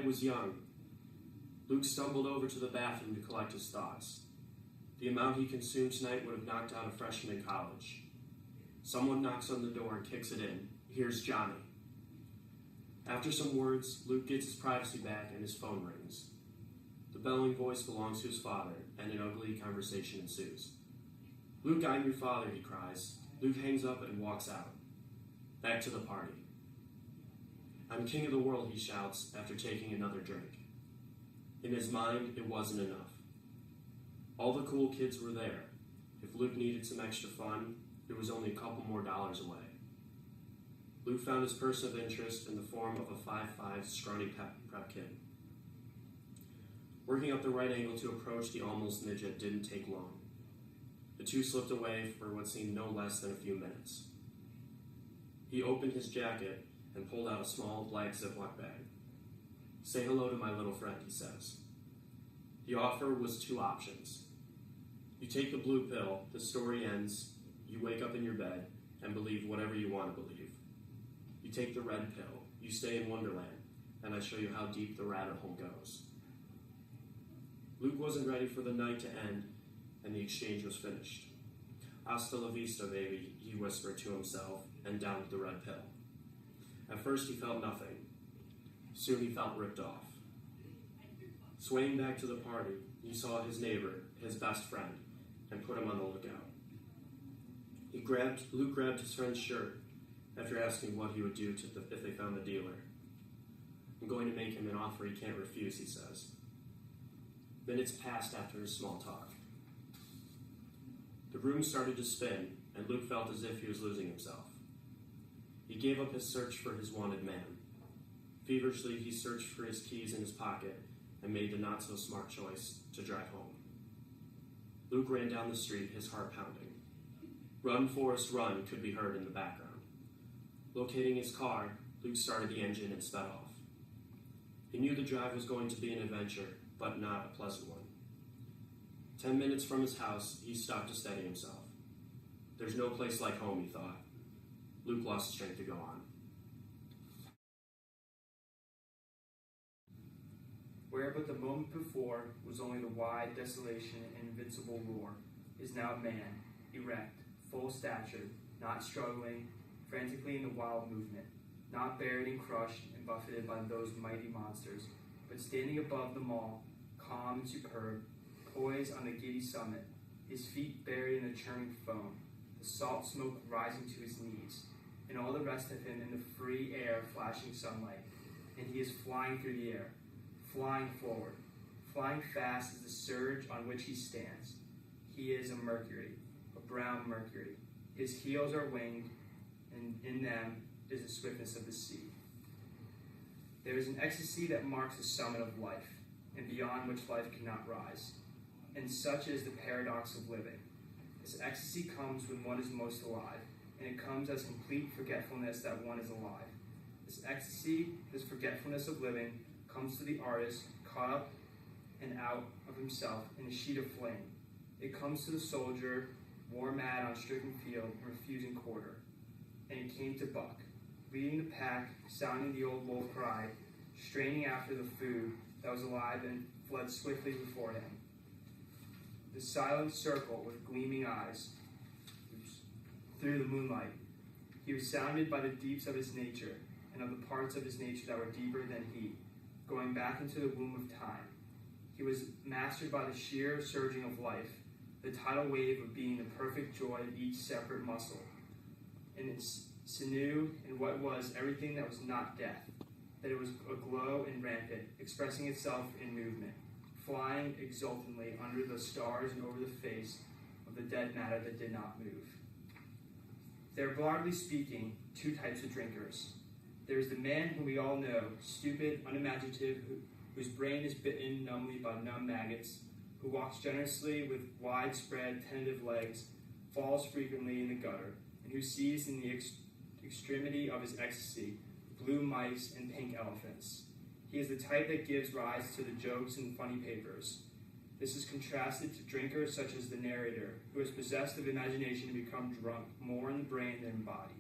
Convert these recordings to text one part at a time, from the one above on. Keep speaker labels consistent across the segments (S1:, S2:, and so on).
S1: was young. Luke stumbled over to the bathroom to collect his thoughts. The amount he consumed tonight would have knocked out a freshman in college. Someone knocks on the door and kicks it in. Here's Johnny. After some words, Luke gets his privacy back and his phone rings. The bellowing voice belongs to his father, and an ugly conversation ensues. "Luke, I'm your father," he cries. Luke hangs up and walks out. Back to the party. "I'm king of the world," he shouts after taking another drink. In his mind, it wasn't enough. All the cool kids were there. If Luke needed some extra fun, it was only a couple more dollars away. Luke found his person of interest in the form of a 5'5" scrawny prep kid. Working up the right angle to approach the almost midget didn't take long. The two slipped away for what seemed no less than a few minutes. He opened his jacket and pulled out a small black Ziploc bag. "Say hello to my little friend," he says. The offer was two options. You take the blue pill, the story ends, you wake up in your bed, and believe whatever you want to believe. You take the red pill, you stay in Wonderland, and I show you how deep the rabbit hole goes. Luke wasn't ready for the night to end, and the exchange was finished. "Hasta la vista, baby," he whispered to himself, and downed the red pill. At first he felt nothing. Soon he felt ripped off. Swaying back to the party, he saw his neighbor, his best friend, and put him on the lookout. Luke grabbed his friend's shirt after asking what he would do if they found the dealer. "I'm going to make him an offer he can't refuse," he says. Minutes passed after his small talk. The room started to spin, and Luke felt as if he was losing himself. He gave up his search for his wanted man. Feverishly, he searched for his keys in his pocket and made the not-so-smart choice to drive home. Luke ran down the street, his heart pounding. "Run, Forrest, run" could be heard in the background. Locating his car, Luke started the engine and sped off. He knew the drive was going to be an adventure, but not a pleasant one. 10 minutes from his house, he stopped to steady himself. There's no place like home, he thought. Luke lost strength to go on.
S2: Where but the moment before was only the wide desolation and invincible roar, is now a man, erect, full-statured, not struggling frantically in the wild movement, not buried and crushed and buffeted by those mighty monsters, but standing above them all, calm and superb, poised on the giddy summit, his feet buried in the churning foam, the salt smoke rising to his knees, and all the rest of him in the free air flashing sunlight, and he is flying through the air, flying forward, flying fast as the surge on which he stands. He is a Mercury, a brown Mercury. His heels are winged, and in them is the swiftness of the sea. There is an ecstasy that marks the summit of life, and beyond which life cannot rise. And such is the paradox of living. This ecstasy comes when one is most alive, and it comes as complete forgetfulness that one is alive. This ecstasy, this forgetfulness of living, comes to the artist caught up and out of himself in a sheet of flame. It comes to the soldier, war mad on stricken field and refusing quarter. And it came to Buck, leading the pack, sounding the old wolf cry, straining after the food that was alive and fled swiftly before him. The silent circle with gleaming eyes, through the moonlight, he was sounded by the deeps of his nature and of the parts of his nature that were deeper than he, going back into the womb of time. He was mastered by the sheer surging of life, the tidal wave of being the perfect joy of each separate muscle, and its sinew and what was everything that was not death, that it was aglow and rampant, expressing itself in movement, flying exultantly under the stars and over the face of the dead matter that did not move. There are, broadly speaking, two types of drinkers. There is the man whom we all know, stupid, unimaginative, whose brain is bitten numbly by numb maggots, who walks generously with widespread, tentative legs, falls frequently in the gutter, and who sees in the extremity of his ecstasy blue mice and pink elephants. He is the type that gives rise to the jokes and funny papers. This is contrasted to drinkers such as the narrator, who is possessed of imagination to become drunk more in the brain than in body.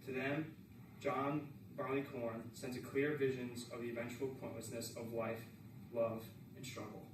S2: To them, John barley corn sent to clear visions of the eventual pointlessness of life, love, and struggle.